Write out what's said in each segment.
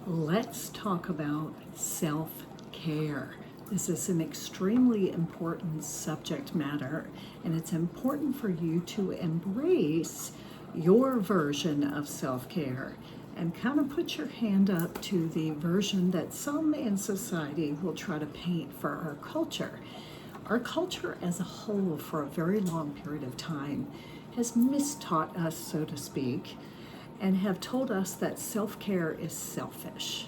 Let's talk about self-care. This is an extremely important subject matter, and it's important for you to embrace your version of self-care and kind of put your hand up to the version that some in society will try to paint for our culture. Our culture as a whole, for a very long period of time, has mistaught us, so to speak, and have told us that self-care is selfish.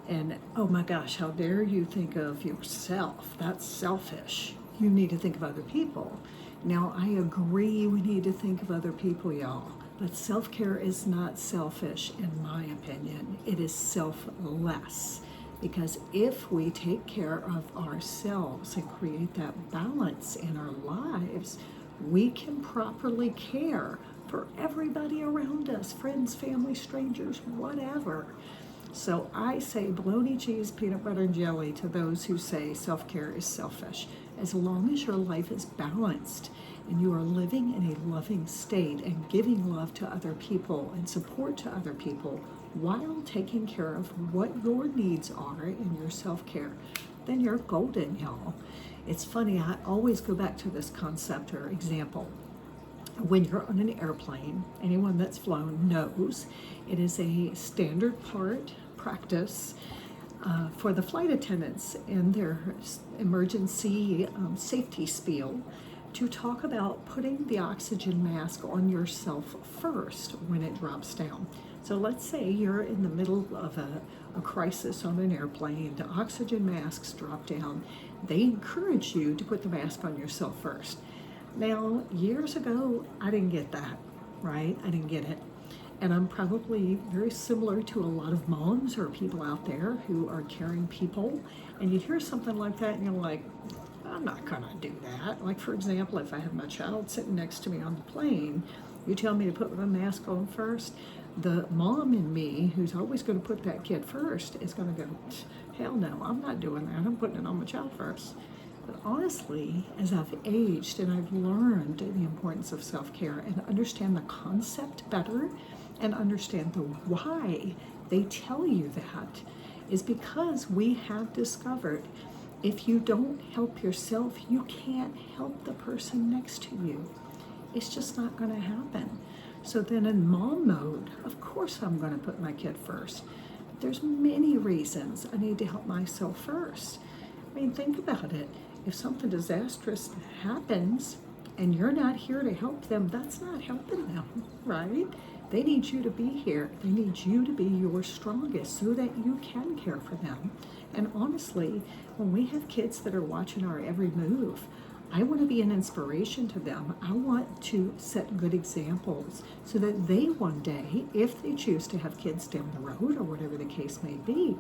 And oh my gosh, how dare you think of yourself? That's selfish. You need to think of other people. Now, I agree we need to think of other people, y'all, but self-care is not selfish in my opinion. It is selfless. Because if we take care of ourselves and create that balance in our lives, we can properly care for everybody around us, friends, family, strangers, whatever. So I say bologna, cheese, peanut butter, and jelly to those who say self-care is selfish. As long as your life is balanced and you are living in a loving state and giving love to other people and support to other people while taking care of what your needs are in your self-care, then you're golden, y'all. It's funny, I always go back to this concept or example. When you're on an airplane, anyone that's flown knows it is a standard practice for the flight attendants in their emergency safety spiel to talk about putting the oxygen mask on yourself first when it drops down. So let's say you're in the middle of a crisis on an airplane, the oxygen masks drop down. They encourage you to put the mask on yourself first. Now, years ago, I didn't get that, right? I didn't get it. And I'm probably very similar to a lot of moms or people out there who are caring people. And you hear something like that and you're like, I'm not gonna do that. Like, for example, if I have my child sitting next to me on the plane, you tell me to put my mask on first, the mom in me, who's always gonna put that kid first, is gonna go, hell no, I'm not doing that. I'm putting it on my child first. But honestly, as I've aged and I've learned the importance of self-care and understand the concept better and understand the why they tell you that, is because we have discovered if you don't help yourself, you can't help the person next to you. It's just not going to happen. So then in mom mode, of course I'm going to put my kid first. But there's many reasons I need to help myself first. I mean, think about it. If something disastrous happens and you're not here to help them, that's not helping them, right? They need you to be here. They need you to be your strongest so that you can care for them. And honestly, when we have kids that are watching our every move, I want to be an inspiration to them. I want to set good examples so that they one day, if they choose to have kids down the road or whatever the case may be,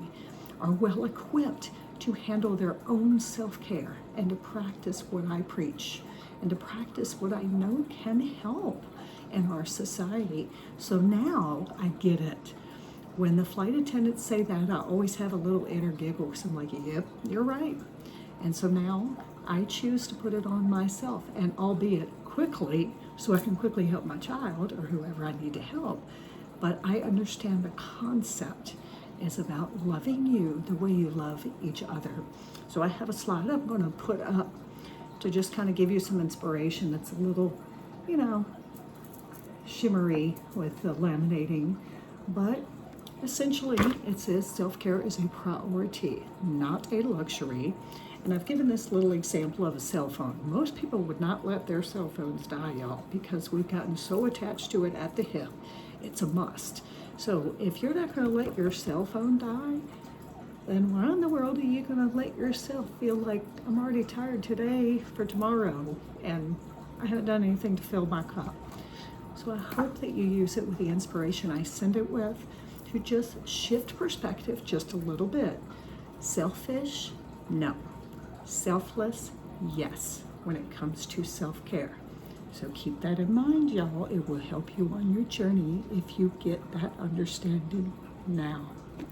are well equipped to handle their own self-care and to practice what I preach and to practice what I know can help in our society. So now I get it. When the flight attendants say that, I always have a little inner giggle because I'm like, yep, you're right. And so now I choose to put it on myself, and albeit quickly, so I can quickly help my child or whoever I need to help. But I understand the concept is about loving you the way you love each other. So I have a slide I'm going to put up to just kind of give you some inspiration that's a little, shimmery with the laminating. But essentially it says self-care is a priority, not a luxury. And I've given this little example of a cell phone. Most people would not let their cell phones die, y'all, because we've gotten so attached to it at the hip. It's a must. So if you're not going to let your cell phone die, then why in the world are you going to let yourself feel like I'm already tired today for tomorrow and I haven't done anything to fill my cup? So I hope that you use it with the inspiration I send it with to just shift perspective just a little bit. Selfish? No. Selfless? Yes, when it comes to self-care. So keep that in mind, y'all. It will help you on your journey if you get that understanding now.